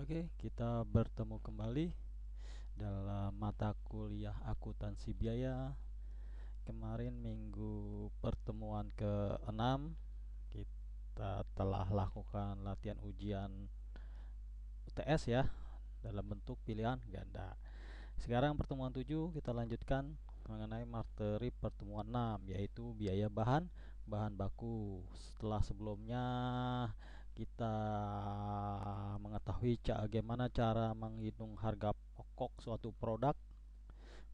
Oke, kita bertemu kembali dalam mata kuliah akuntansi biaya. Kemarin minggu pertemuan ke-6 kita telah lakukan latihan ujian UTS ya dalam bentuk pilihan ganda. Sekarang pertemuan 7 kita lanjutkan mengenai materi pertemuan 6 yaitu biaya bahan baku. Setelah sebelumnya kita mengetahui bagaimana cara menghitung harga pokok suatu produk,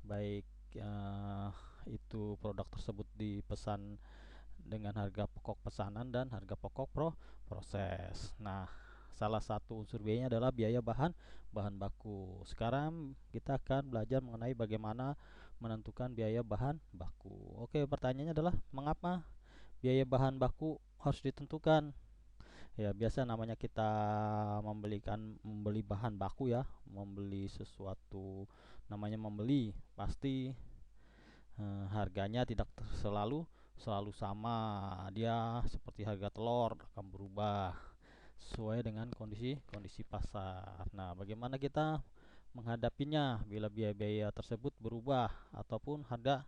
baik eh, itu produk tersebut dipesan dengan harga pokok pesanan dan harga pokok proses. Nah, salah satu unsur biayanya adalah biaya bahan baku. Sekarang kita akan belajar mengenai bagaimana menentukan biaya bahan baku. Oke, pertanyaannya adalah mengapa biaya bahan baku harus ditentukan? Ya, biasa namanya kita membeli bahan baku ya, membeli sesuatu, namanya membeli, pasti harganya tidak selalu sama. Dia seperti harga telur akan berubah sesuai dengan kondisi pasar. Nah, bagaimana kita menghadapinya bila biaya-biaya tersebut berubah ataupun harga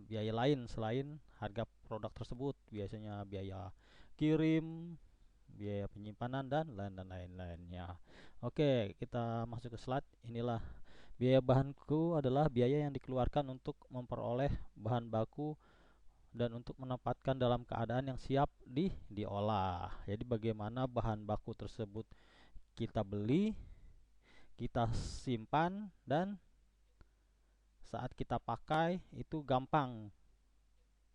biaya lain selain harga produk tersebut, biasanya biaya kirim, biaya penyimpanan dan lain-lainnya. Oke, kita masuk ke slide. Inilah biaya bahan baku adalah biaya yang dikeluarkan untuk memperoleh bahan baku dan untuk menempatkan dalam keadaan yang siap diolah. Jadi bagaimana bahan baku tersebut kita beli, kita simpan, dan saat kita pakai itu gampang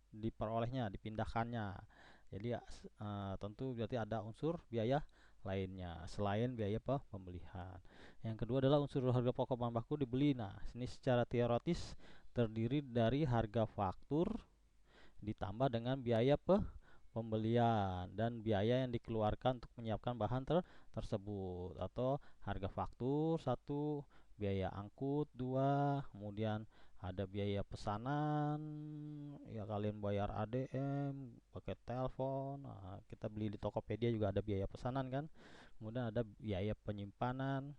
diperolehnya, dipindahkannya. Jadi tentu berarti ada unsur biaya lainnya selain biaya pembelian. Yang kedua adalah unsur harga pokok bahan baku dibeli. Nah, ini secara teoritis terdiri dari harga faktur ditambah dengan biaya pembelian dan biaya yang dikeluarkan untuk menyiapkan bahan tersebut, atau harga faktur 1, biaya angkut 2, kemudian ada biaya pesanan ya, kalian bayar ADM pakai telepon. Nah, kita beli di Tokopedia juga ada biaya pesanan kan. Kemudian ada biaya penyimpanan,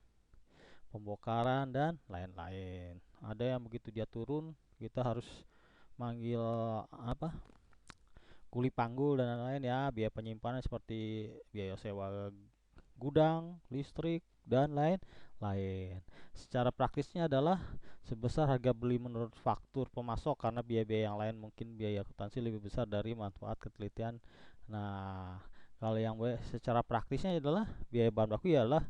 pembongkaran dan lain-lain. Ada yang begitu dia turun kita harus manggil kuli panggul dan lain-lain ya. Biaya penyimpanan seperti biaya sewa gudang, listrik, dan lain-lain. Secara praktisnya adalah sebesar harga beli menurut faktur pemasok, karena biaya-biaya yang lain mungkin biaya akuntansi lebih besar dari manfaat ketelitian. Nah, kalau yang secara praktisnya adalah biaya bahan baku adalah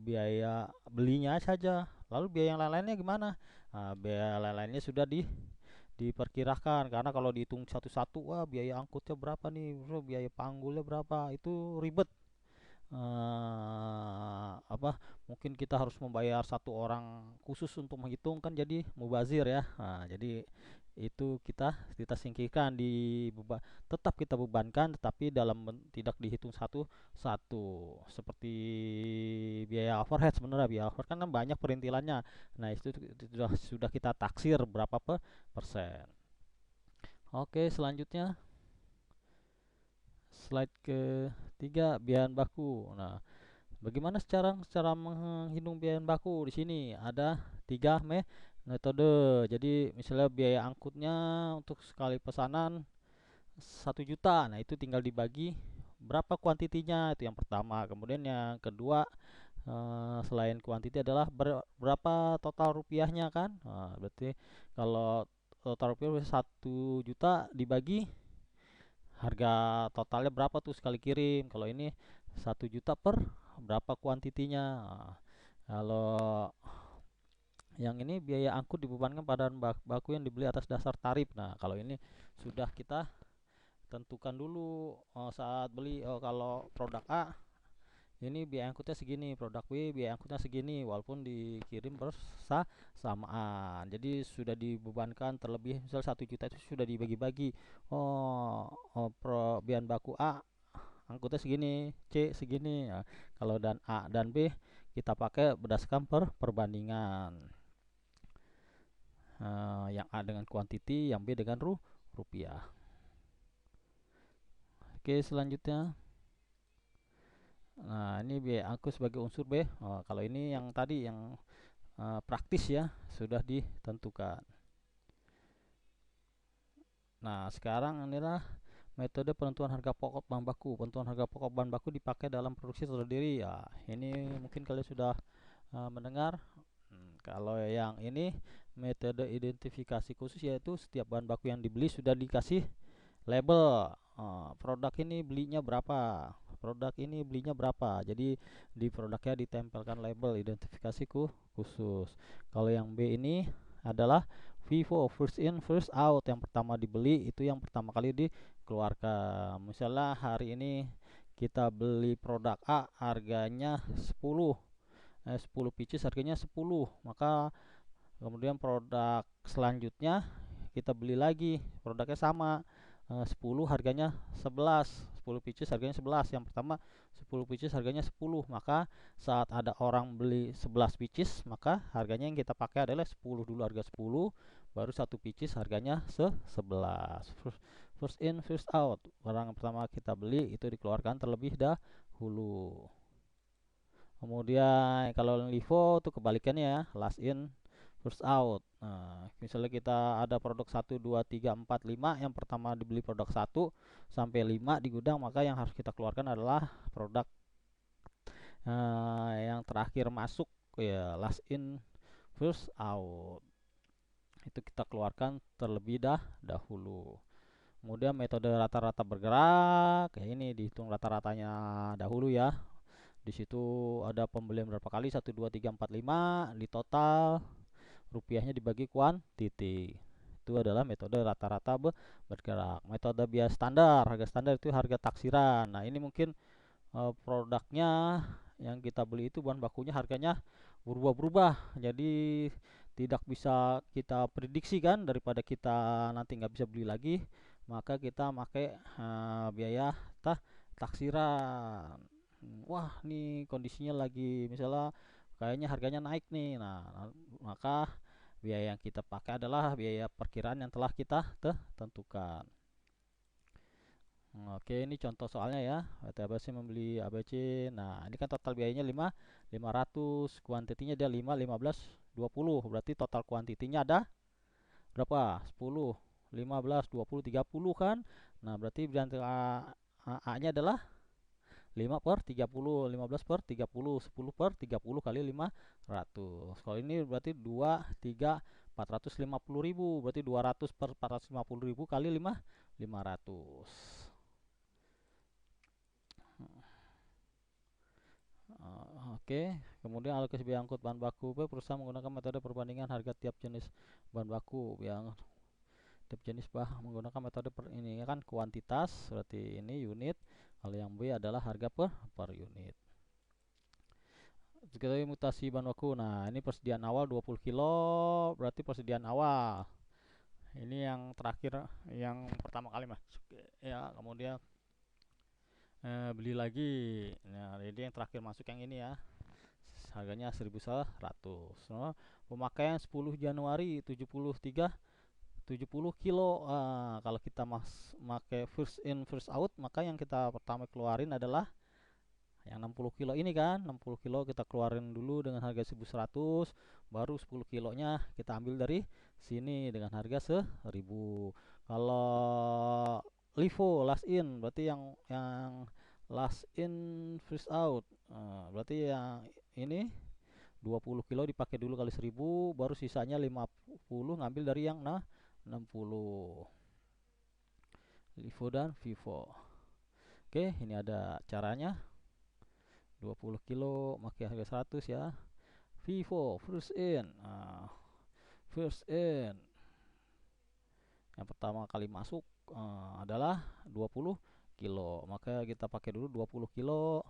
biaya belinya saja. Lalu biaya yang lain-lainnya gimana? Nah, biaya lain-lainnya sudah diperkirakan, karena kalau dihitung satu-satu, wah biaya angkutnya berapa nih, biaya panggulnya berapa, itu ribet. Mungkin kita harus membayar satu orang khusus untuk menghitung, kan jadi mubazir ya. Nah, jadi itu kita singkirkan, tetap kita bebankan tetapi tidak dihitung satu-satu. Seperti biaya overhead, sebenarnya biaya overhead kan banyak perintilannya. Nah, itu sudah kita taksir berapa persen. Oke, selanjutnya slide ke-3, biaya baku. Nah, bagaimana cara menghitung biaya baku? Di sini ada 3 metode. Jadi misalnya biaya angkutnya untuk sekali pesanan 1 juta. Nah, itu tinggal dibagi berapa kuantitinya, itu yang pertama. Kemudian yang kedua, selain kuantiti adalah berapa total rupiahnya kan. Nah, berarti kalau total rupiah 1 juta dibagi harga totalnya berapa tuh sekali kirim. Kalau ini 1 juta per berapa kuantitinya. Nah, kalau yang ini biaya angkut dibebankan pada baku yang dibeli atas dasar tarif. Nah, kalau ini sudah kita tentukan dulu saat beli. Kalau produk A ini biaya angkutnya segini, produk B biaya angkutnya segini, walaupun dikirim bersamaan. Jadi sudah dibebankan terlebih, misal 1 juta itu sudah dibagi-bagi. Biaya baku A angkutnya segini, C segini ya. Kalau dan A dan B kita pakai berdasarkan perbandingan. Yang A dengan kuantiti, yang B dengan rupiah. Oke, selanjutnya Nah, ini biaya aku sebagai unsur B. Oh, kalau ini yang tadi yang praktis ya, sudah ditentukan. Nah, sekarang inilah metode penentuan harga pokok bahan baku. Penentuan harga pokok bahan baku dipakai dalam produksi terdiri. Ya, ini mungkin kalian sudah mendengar. Kalau yang ini metode identifikasi khusus, yaitu setiap bahan baku yang dibeli sudah dikasih label. Produk ini belinya berapa, produk ini belinya berapa, jadi di produknya ditempelkan label identifikasi khusus. Kalau yang B ini adalah FIFO, first in first out, yang pertama dibeli itu yang pertama kali dikeluarkan. Misalnya hari ini kita beli produk A harganya 10 pieces harganya 10, maka kemudian produk selanjutnya kita beli lagi produknya sama, 10 harganya 11, 10 pieces harganya 11, yang pertama 10 pieces harganya 10, maka saat ada orang beli 11 pieces maka harganya yang kita pakai adalah 10 dulu, harga 10, baru satu pieces harganya 11. First in first out, barang yang pertama kita beli itu dikeluarkan terlebih dahulu. Kemudian kalau LIFO itu kebalikannya ya, last in first out. Nah, misalnya kita ada produk 1, 2, 3, 4, 5, yang pertama dibeli produk 1 sampai 5 di gudang, maka yang harus kita keluarkan adalah produk yang terakhir masuk, ya, last in first out. Itu kita keluarkan terlebih dahulu. Kemudian metode rata-rata bergerak, kayak ini dihitung rata-ratanya dahulu ya. Di situ ada pembelian berapa kali, 1, 2, 3, 4, 5, di total rupiahnya dibagi kuantiti. Itu adalah metode rata-rata bergerak. Metode biaya standar, harga standar itu harga taksiran. Nah, ini mungkin produknya yang kita beli itu bahan bakunya harganya berubah-berubah. Jadi tidak bisa kita prediksi kan, daripada kita nanti nggak bisa beli lagi, maka kita pakai biaya taksiran. Wah, nih kondisinya lagi misalnya kayaknya harganya naik nih. Nah, maka biaya yang kita pakai adalah biaya perkiraan yang telah kita tentukan. Oke, ini contoh soalnya ya. PT ABC membeli ABC. Nah, ini kan total biayanya 500, kuantitinya dia 5, 15, 20. Berarti total kuantitinya ada berapa? 10, 15, 20, 30 kan? Nah, berarti antara A-nya adalah 5 per 30, 15 per 30, 10 per 30 kali 500. Kalau ini berarti 2, 3, 450 ribu. Berarti 200 per 450 ribu kali 500. Oke, kemudian alokasi biaya angkut bahan baku. Perusahaan menggunakan metode perbandingan harga tiap jenis bahan baku. Yang tiap jenis bahan menggunakan metode ini kan kuantitas, berarti ini unit. Kalau yang B adalah harga per unit. Kita mutasi bahan baku. Nah, ini persediaan awal 20 kilo, berarti persediaan awal. Ini yang terakhir, yang pertama kali masuk ya, kemudian beli lagi. Nah, jadi yang terakhir masuk yang ini ya, harganya 1100. No, pemakaian 10 Januari 73 70 kilo. Kalau kita pakai first in first out, maka yang kita pertama keluarin adalah yang 60 kilo ini kan. 60 kilo kita keluarin dulu dengan harga 1100, baru 10 kilonya kita ambil dari sini dengan harga 1000. Kalau LIFO last in, berarti yang last in first out. Berarti yang ini 20 kilo dipakai dulu kali 1000, baru sisanya 50 ngambil dari yang 60. LIFO dan FIFO. Oke, ini ada caranya. 20 kilo pakai harga 100 ya. FIFO first in. First in yang pertama kali masuk adalah 20 kilo, maka kita pakai dulu 20 kilo.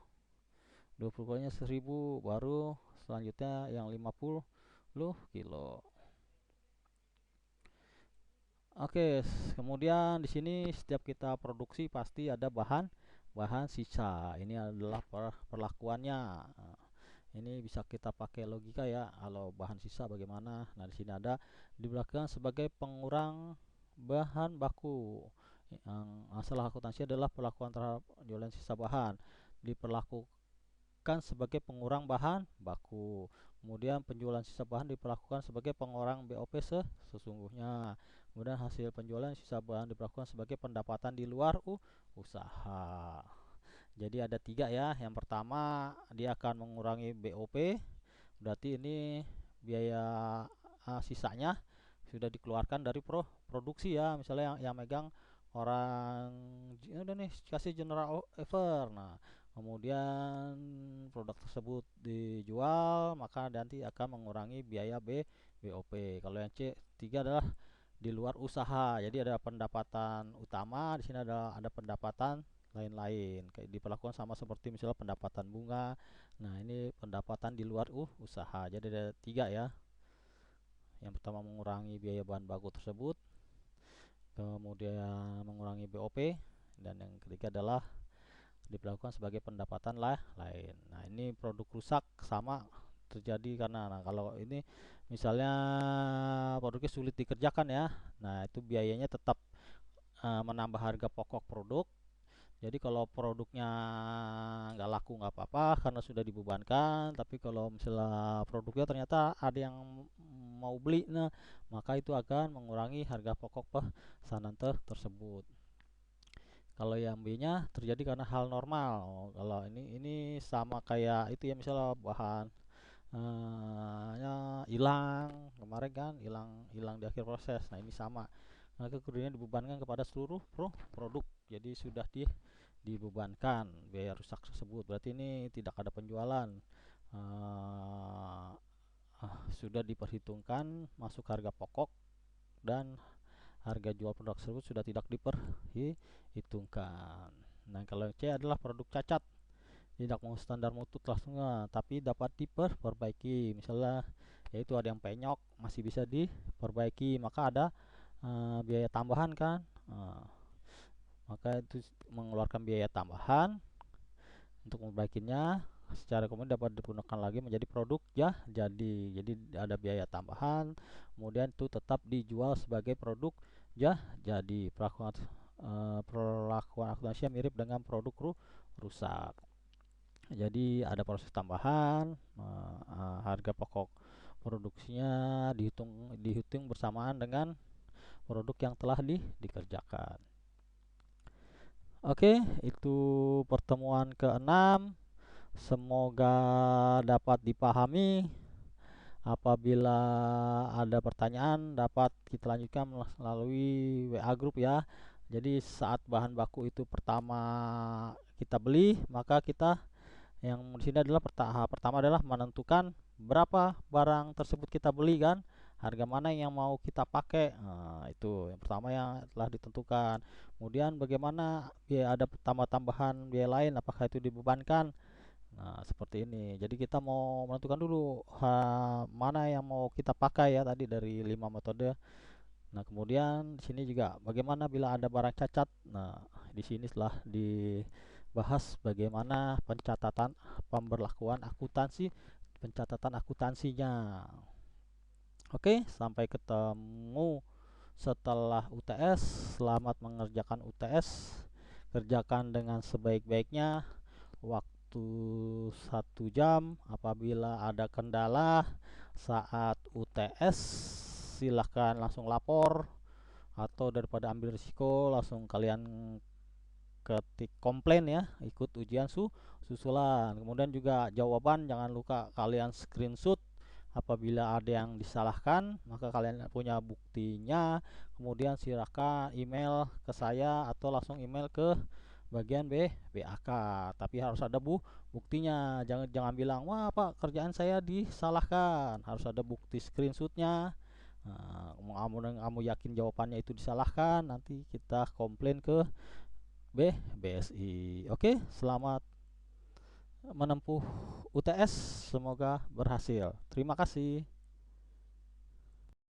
20 kilonya 1000, baru selanjutnya yang 50 kilo. Oke, kemudian di sini setiap kita produksi pasti ada bahan sisa. Ini adalah perlakuannya. Ini bisa kita pakai logika ya. Kalau bahan sisa bagaimana? Nah, di sini ada di belakang sebagai pengurang bahan baku. Yang masalah akuntansi adalah perlakuan terhadap jualan sisa bahan. Diperlakukan diperlakukan sebagai pengurang bahan baku. Kemudian penjualan sisa bahan diperlakukan sebagai pengurang BOP sesungguhnya. Kemudian hasil penjualan sisa bahan diperlakukan sebagai pendapatan di luar usaha. Jadi ada 3 ya. Yang pertama dia akan mengurangi BOP, berarti ini biaya sisanya sudah dikeluarkan dari produksi ya. Misalnya yang megang orang udah nih kasih general offer. Nah, kemudian produk tersebut dijual, maka nanti akan mengurangi biaya BOP. Kalau yang C3 adalah di luar usaha. Jadi ada pendapatan utama, di sini ada pendapatan lain-lain. Kayak diperlakukan sama seperti misalnya pendapatan bunga. Nah, ini pendapatan di luar usaha. Jadi ada 3 ya. Yang pertama mengurangi biaya bahan baku tersebut, kemudian mengurangi BOP, dan yang ketiga adalah diperlakukan sebagai pendapatan lain. Nah, ini produk rusak sama terjadi karena kalau ini misalnya produknya sulit dikerjakan ya. Nah, itu biayanya tetap menambah harga pokok produk. Jadi kalau produknya nggak laku nggak apa-apa karena sudah dibebankan, tapi kalau misalnya produknya ternyata ada yang mau beli, nah maka itu akan mengurangi harga pokok pesanan tersebut. Kalau yang B-nya terjadi karena hal normal. Kalau ini sama kayak itu ya, misalnya bahan hilang kemarin kan, hilang di akhir proses. Nah, ini sama. Maka kerugian dibebankan kepada seluruh produk. Jadi sudah dibebankan biaya rusak tersebut. Berarti ini tidak ada penjualan. Sudah diperhitungkan masuk harga pokok dan harga jual produk tersebut sudah tidak diperhitungkan. Nah, kalau C adalah produk cacat, tidak mau standar mutu langsung, tapi dapat diperbaiki. Misalnya yaitu ada yang penyok, masih bisa diperbaiki, maka ada biaya tambahan kan. Maka itu mengeluarkan biaya tambahan untuk memperbaikinya. Secara kemudian dapat digunakan lagi menjadi produk jadi ada biaya tambahan, kemudian itu tetap dijual sebagai produk jadi. Perlakuan akuntansi mirip dengan produk rusak. Jadi ada proses tambahan, harga pokok produksinya dihitung bersamaan dengan produk yang telah dikerjakan. Oke, itu pertemuan ke-6. Semoga dapat dipahami. Apabila ada pertanyaan dapat kita lanjutkan melalui WA grup ya. Jadi saat bahan baku itu pertama kita beli, maka kita yang di sini adalah pertama adalah menentukan berapa barang tersebut kita beli kan, harga mana yang mau kita pakai. Nah, itu yang pertama yang telah ditentukan. Kemudian bagaimana biaya, ada tambahan biaya lain, apakah itu dibebankan. Nah, seperti ini. Jadi kita mau menentukan dulu mana yang mau kita pakai ya, tadi dari 5 metode. Nah, kemudian di sini juga bagaimana bila ada barang cacat. Nah, di sini setelah dibahas bagaimana pemberlakuan pencatatan akuntansinya. Oke, sampai ketemu setelah UTS. Selamat mengerjakan UTS. Kerjakan dengan sebaik-baiknya. Waktu 1 jam. Apabila ada kendala saat UTS, silahkan langsung lapor, atau daripada ambil risiko langsung kalian ketik komplain ya, ikut ujian susulan. Kemudian juga jawaban jangan lupa kalian screenshot. Apabila ada yang disalahkan, maka kalian punya buktinya. Kemudian silakan email ke saya atau langsung email ke bagian BAK. Tapi harus ada buktinya. Jangan bilang, "Wah, Pak, kerjaan saya disalahkan." Harus ada bukti screenshotnya. Nah, kamu yakin jawabannya itu disalahkan, nanti kita komplain ke BSI. Oke, selamat menempuh UTS, semoga berhasil. Terima kasih.